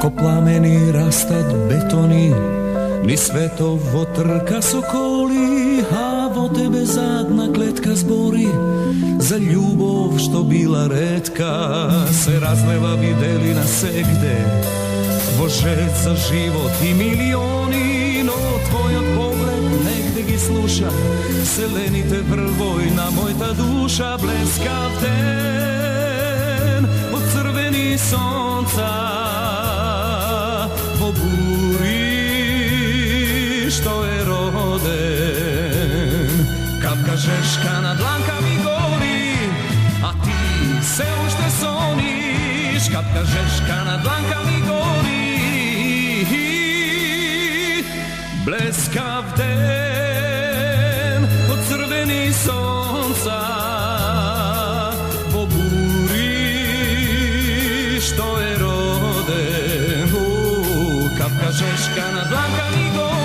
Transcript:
ko plameni rastad betoni, ni svetovo trka sokoli, a vo tebe zadna kletka zbori, za ljubov što bila retka, se razleva videli na segde, vo željt za život i milioni, no tvoj pogled negde gi sluša, selenite vrvojna moj ta duša, bleskav den od crveni sonca, vo buri što je roden, kapka žeška na dlanka mi gori, a ti se ušte soniš, kapka žeška na dlanka mi gori, bleskav den od crveni sonca, vo buri što je roden, kapka žeška na dlanka mi gori.